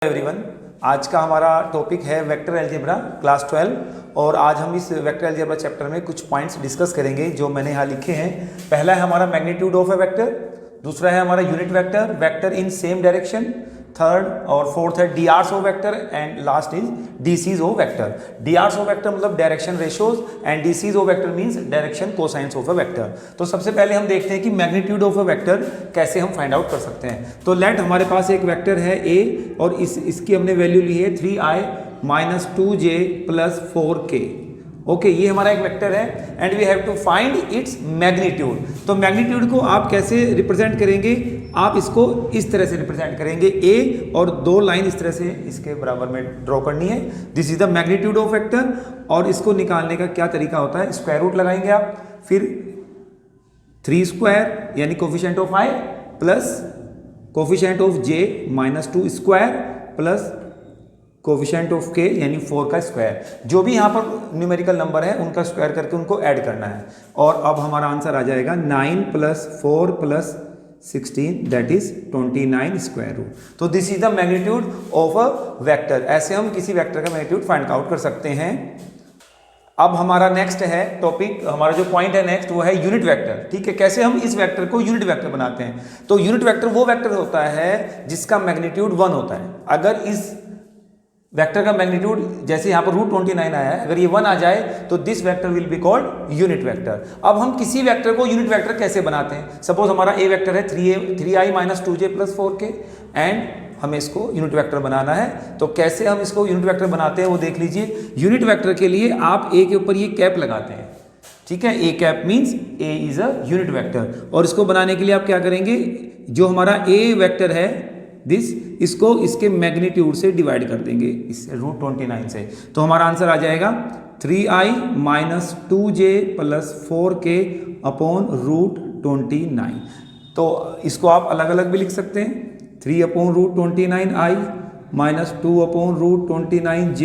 Everyone, आज का हमारा टॉपिक है वेक्टर अलजेब्रा क्लास 12 और आज हम इस वेक्टर अलजेब्रा चैप्टर में कुछ पॉइंट्स डिस्कस करेंगे जो मैंने यहाँ लिखे हैं। पहला है हमारा मैग्नीट्यूड ऑफ ए वेक्टर, दूसरा है हमारा unit vector, vector in same direction, third और फोर्थ है D hours of vector and last is D C's of vector. D hours of vector मतलब direction ratios and D C's of vector means direction cosines of a vector. तो सबसे पहले हम देखते हैं कि मैग्नीट्यूड ऑफ अ वेक्टर कैसे हम फाइंड आउट कर सकते हैं। तो लेट हमारे पास एक वेक्टर है ए और इसकी हमने वैल्यू ली है 3i minus 2j plus 4k। Okay, ये हमारा एक वेक्टर है and we have to find its magnitude. तो मैग्नीट्यूड को आप कैसे रिप्रेजेंट करेंगे? आप इसको इस तरह से रिप्रेजेंट करेंगे, ए और दो लाइन इस तरह से इसके बराबर में ड्रॉ करनी है। This is the magnitude of vector. और इसको निकालने का क्या तरीका होता है? स्क्वायर रूट लगाएंगे आप, फिर 3 स्क्वायर यानी coefficient of i plus coefficient of j minus 2 square plus coefficient of k यानी 4 का स्क्वायर। जो भी यहाँ पर न्यूमेरिकल नंबर है उनका स्क्वायर करके उनको ऐड करना है। और अब हमारा आंसर आ जाएगा 9 प्लस 4 प्लस 16 दैट इज 29 स्क्वायर रूट। तो this is the magnitude of a vector. ऐसे हम किसी वेक्टर का मैग्नीट्यूड फाइंड आउट कर सकते हैं। अब हमारा नेक्स्ट है टॉपिक, हमारा जो पॉइंट है नेक्स्ट वो है यूनिट वेक्टर। ठीक है, कैसे हम इस वेक्टर को यूनिट वेक्टर बनाते हैं? तो यूनिट वेक्टर वो वेक्टर होता है जिसका मैग्नीट्यूड 1 होता है। अगर इस वेक्टर का मैग्नीट्यूड जैसे यहाँ पर √29 आया है, अगर ये 1 आ जाए तो this vector will be called unit vector. अब हम किसी वेक्टर को यूनिट वेक्टर कैसे बनाते हैं? सपोज हमारा ए वेक्टर है 3i minus 2j plus 4k and हमें इसको यूनिट वेक्टर बनाना है। तो कैसे हम इसको यूनिट वेक्टर बनाते हैं वो देख लीजिए। यूनिट वेक्टर के लिए आप ए के ऊपर ये कैप लगाते हैं। ठीक है, A cap means A is a unit vector. और इसको बनाने के लिए आप क्या करेंगे? जो हमारा ए वेक्टर है इसको इसके मैग्नीट्यूड से डिवाइड कर देंगे, इससे √29 से। तो हमारा आंसर आ जाएगा 3i minus 2j plus 4k upon √29। तो इसको आप अलग अलग भी लिख सकते हैं, 3 upon √29i minus 2 upon √29j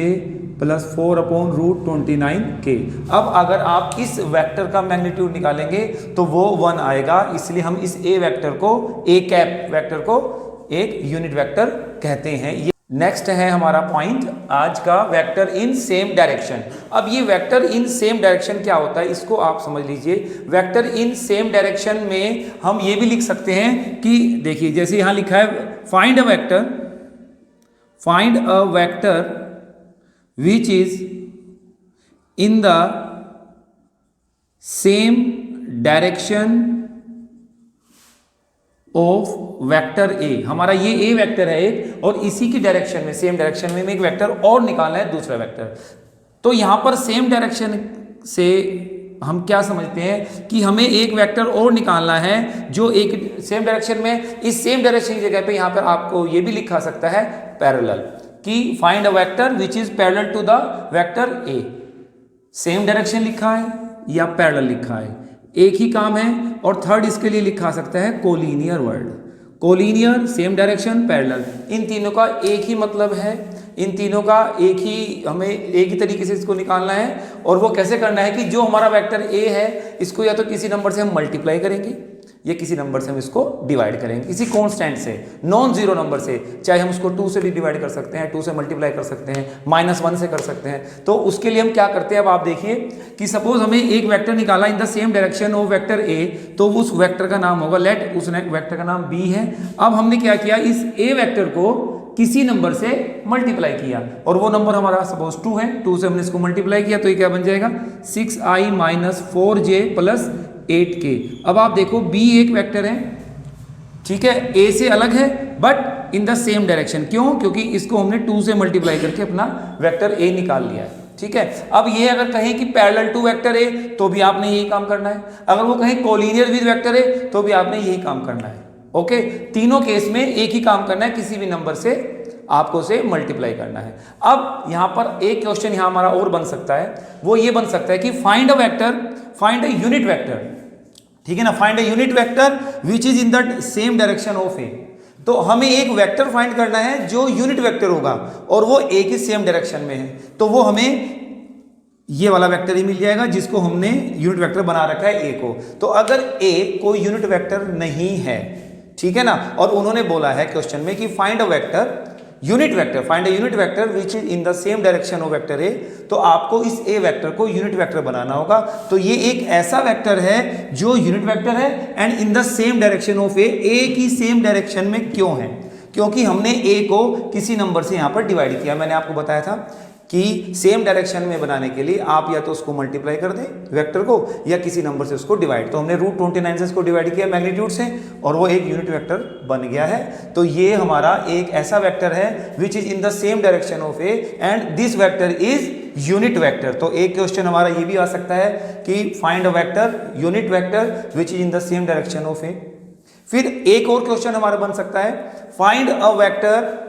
plus 4 upon √29k। अब अगर आप इस वेक्टर का मैग्नीट्यूड निकालेंगे तो वो 1 आएगा, इसलिए हम इस ए वेक्टर को, ए कैप वेक्टर को एक यूनिट वेक्टर कहते हैं। ये नेक्स्ट है हमारा पॉइंट आज का, वेक्टर इन सेम डायरेक्शन। अब ये वेक्टर इन सेम डायरेक्शन क्या होता है इसको आप समझ लीजिए। वेक्टर इन सेम डायरेक्शन में हम ये भी लिख सकते हैं कि देखिए जैसे यहां लिखा है find a vector which is in the same direction of vector ए। हमारा ये ए वेक्टर है एक, और इसी की डायरेक्शन में, सेम डायरेक्शन में एक वेक्टर और निकालना है, दूसरा वेक्टर। तो यहां पर सेम डायरेक्शन से हम क्या समझते हैं कि हमें एक वेक्टर और निकालना है जो एक सेम डायरेक्शन में, इस सेम डायरेक्शन की जगह पे यहां पर आपको ये भी लिखा सकता है पैरेलल, कि find a vector which is parallel to the vector A. Same direction लिखा है या पैरेलल लिखा है, एक ही काम है। और थर्ड इसके लिए लिखा सकता है collinear word. Collinear, same direction, parallel, इन तीनों का एक ही मतलब है, इन तीनों का एक ही, हमें एक ही तरीके से इसको निकालना है। और वो कैसे करना है कि जो हमारा वेक्टर ए है इसको या तो किसी नंबर से हम मल्टीप्लाई करेंगे या किसी नंबर से हम इसको डिवाइड करेंगे, किसी कांस्टेंट से, नॉन जीरो नंबर से। चाहे हम उसको 2 से भी डिवाइड कर सकते हैं, 2 से मल्टीप्लाई कर सकते हैं, -1 से कर सकते हैं। तो उसके लिए हम क्या करते हैं, अब आप देखिए कि सपोज हमें एक वेक्टर निकाला इन the same direction of vector ए, तो उस वेक्टर का नाम होगा, लेट उस वेक्टर का नाम बी है। अब हमने क्या किया, इस ए वेक्टर को किसी नंबर से मल्टीप्लाई किया और वो नंबर हमारा सपोज 2 है, 2 से हमने इसको मल्टीप्लाई किया तो ये क्या बन जाएगा 6i minus 4j plus 8k। अब आप देखो b एक वेक्टर है, ठीक है, a से अलग है but in the same direction. क्यों? क्योंकि इसको हमने 2 से मल्टीप्लाई करके अपना वेक्टर a निकाल लिया है। ठीक है, अब ये अगर कहें कि पैरेलल टू वेक्टर a तो भी आपने यही काम करना है, अगर वो कहें कोलिनियर विद वेक्टर a तो भी आपने यही काम करना है। ओके, तीनों केस में एक ही काम करना है, किसी भी नंबर से आपको से मल्टीप्लाई करना है। अब यहां पर एक क्वेश्चन यहां हमारा और बन सकता है, वो ये बन सकता है कि find a vector, find a unit vector. ठीक है ना, find a unit vector which is in the same direction of ए। तो हमें एक वेक्टर फाइंड करना है जो यूनिट वेक्टर होगा और वो ए की सेम डायरेक्शन में है। तो वो हमें ये वाला वेक्टर ही मिल जाएगा जिसको हमने यूनिट वेक्टर बना रखा है ए को। तो अगर ए कोई यूनिट वेक्टर नहीं है, ठीक है ना, और उन्होंने बोला है क्वेश्चन में कि find a vector unit vector, find a unit vector which is in the same direction of vector ए। तो आपको इस ए वेक्टर को यूनिट वेक्टर बनाना होगा। तो ये एक ऐसा वेक्टर है जो यूनिट वेक्टर है and in the same direction of A की सेम डायरेक्शन में क्यों है? क्योंकि हमने ए को किसी नंबर से यहां पर डिवाइड किया। मैंने आपको बताया था कि सेम डायरेक्शन में बनाने के लिए आप या तो उसको मल्टीप्लाई कर दें वेक्टर को या किसी नंबर से उसको डिवाइड। तो हमने √29 से इसको डिवाइड किया मैग्नीट्यूड से और वो एक यूनिट वेक्टर बन गया है। तो ये हमारा एक ऐसा वेक्टर है विच is in the same direction of A and this vector is unit vector. तो एक क्वेश्चन हमारा ये भी आ सकता है कि find a vector unit vector which is in the same direction of a. फिर एक और क्वेश्चन हमारा बन सकता है find a vector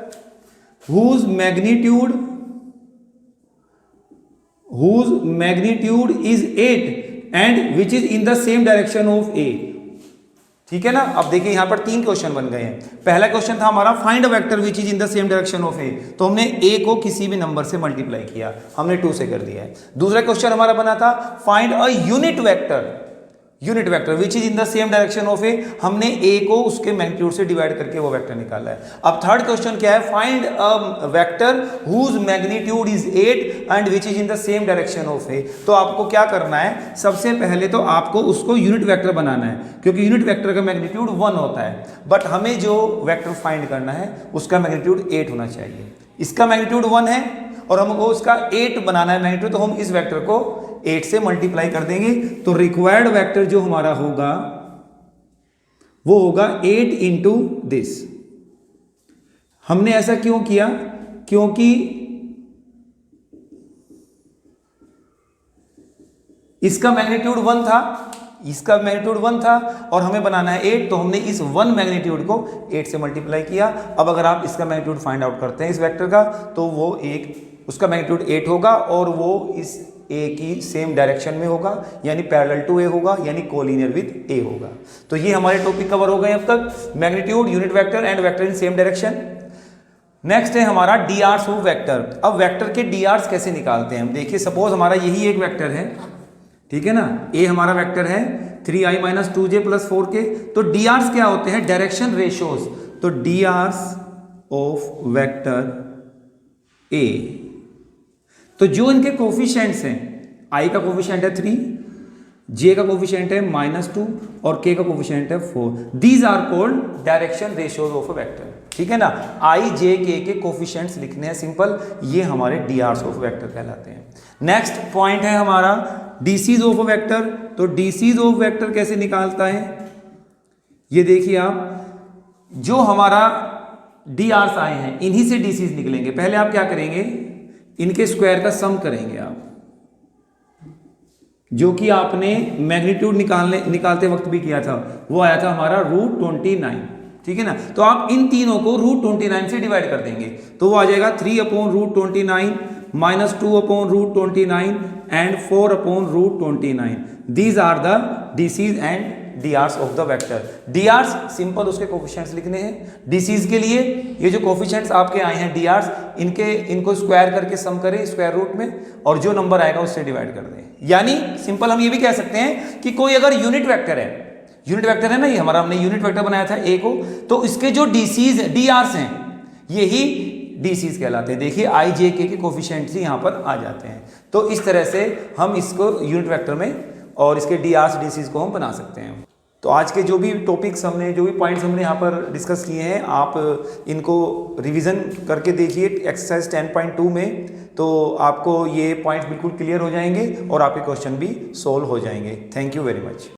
whose magnitude is 8 and which is in the same direction of A। ठीक है ना। अब देखिए यहां पर 3 क्वेश्चन बन गए हैं। पहला क्वेश्चन था हमारा find a vector which is in the same direction of ए। तो हमने ए को किसी भी नंबर से मल्टीप्लाई किया, हमने 2 से कर दिया है। दूसरा क्वेश्चन हमारा बना था find a unit vector which is in the same direction of a. हमने ए को उसके मैग्नीट्यूड से डिवाइड करके वो वेक्टर निकाला है। अब थर्ड क्वेश्चन क्या है find a vector whose magnitude is 8 and which is in the same direction of ए। तो आपको क्या करना है, सबसे पहले तो आपको उसको यूनिट वेक्टर बनाना है क्योंकि यूनिट वेक्टर का मैग्नीट्यूड 1 होता है। बट हमें जो वेक्टर फाइंड करना है उसका मैग्नीट्यूड 8 होना चाहिए। इसका मैग्नीट्यूड 1 है और हमको उसका 8 बनाना है मैग्नीट्यूड। तो हम इस वेक्टर को 8 से मल्टीप्लाई कर देंगे। तो रिक्वायर्ड वेक्टर जो हमारा होगा वो होगा 8 इंटू दिस। हमने ऐसा क्यों किया? क्योंकि इसका मैग्नीट्यूड 1 था और हमें बनाना है 8। तो हमने इस 1 मैग्नीट्यूड को 8 से मल्टीप्लाई किया। अब अगर आप इसका मैग्नीट्यूड फाइंड आउट करते हैं इस वेक्टर का तो वो उसका मैग्नीट्यूड 8 होगा और वो इस ए की सेम डायरेक्शन में होगा यानी पैरेलल टू ए होगा यानी कोलिनियर विद ए होगा। तो ये हमारे टॉपिक कवर हो गए अब तक, magnitude, unit vector and vector in same direction. Next है हमारा डी आर्स ऑफ वेक्टर। अब वेक्टर के डी आर्स कैसे निकालते हैं हम? देखिए सपोज हमारा यही एक वेक्टर है, ठीक है ना। ए हमारा वेक्टर है 3i - 2j + 4k। तो डी आर्स क्या होते हैं? Direction ratios. तो डी आर्स ऑफ वेक्टर ए, तो जो इनके कोफिशिएंट्स हैं, i का कोफिशिएंट है 3, j का कोफिशिएंट है -2 और k का कोफिशिएंट है 4। These are called direction ratios of a vector. ठीक है ना। i, j, k के कोफिशिएंट्स लिखने हैं सिंपल, ये हमारे डी आर्स ऑफ वेक्टर कहलाते हैं। नेक्स्ट पॉइंट है हमारा डीसीज ऑफ अ वेक्टर। तो डीसीज ऑफ वेक्टर कैसे निकालता है? ये देखिए आप, जो हमारा डी आर्स आए हैं इन्हीं से डीसीज निकलेंगे। पहले आप क्या करेंगे, इनके स्क्वायर का सम करेंगे आप, जो कि आपने मैग्नीट्यूड निकालते वक्त भी किया था। वो आया था हमारा √29। ठीक है ना। तो आप इन तीनों को √29 से डिवाइड कर देंगे तो वो आ जाएगा 3/√29 -2/√29 and 4/√29। These are the DCs and D hours of the vector. D Rs simple उसके कोफिशिएंट्स लिखने हैं। डीसीज के लिए ये जो कोफिशिएंट्स आपके आए हैं डी आर्स, इनको स्क्वायर करके सम करें स्क्वायर रूट में और जो नंबर आएगा उससे डिवाइड कर दें। यानी सिंपल हम ये भी कह सकते हैं कि कोई अगर यूनिट वेक्टर है ना, ये हमारा हमने यूनिट वेक्टर बनाया था ए को, तो इसके जो डीसीज डी आर्स हैं यही डीसीज कहलाते हैं। देखिए i, j, k के कोफिशिएंट्स ही यहाँ पर आ जाते हैं। तो इस तरह से हम इसको यूनिट वेक्टर में और इसके डी आर्स डीसीज को हम बना सकते हैं। तो आज के जो भी टॉपिक्स हमने, जो भी पॉइंट्स हमने यहाँ पर डिस्कस किए हैं, आप इनको रिवीजन करके देखिए एक्सरसाइज 10.2 में। तो आपको ये पॉइंट्स बिल्कुल क्लियर हो जाएंगे और आपके क्वेश्चन भी सोल्व हो जाएंगे। Thank you very much.